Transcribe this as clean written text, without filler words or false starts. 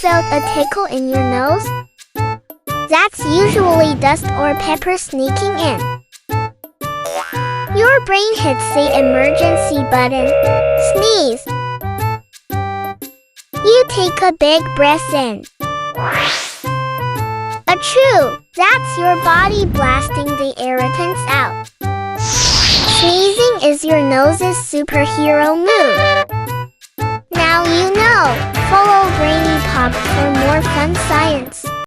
felt a tickle in your nose? That's usually dust or pepper sneaking in. Your brain hits the emergency button. Sneeze. You take a big breath in. Achoo! That's your body blasting the irritants out. Sneezing is your nose's superhero move. Now you know. Follow BrainyPop for more fun science.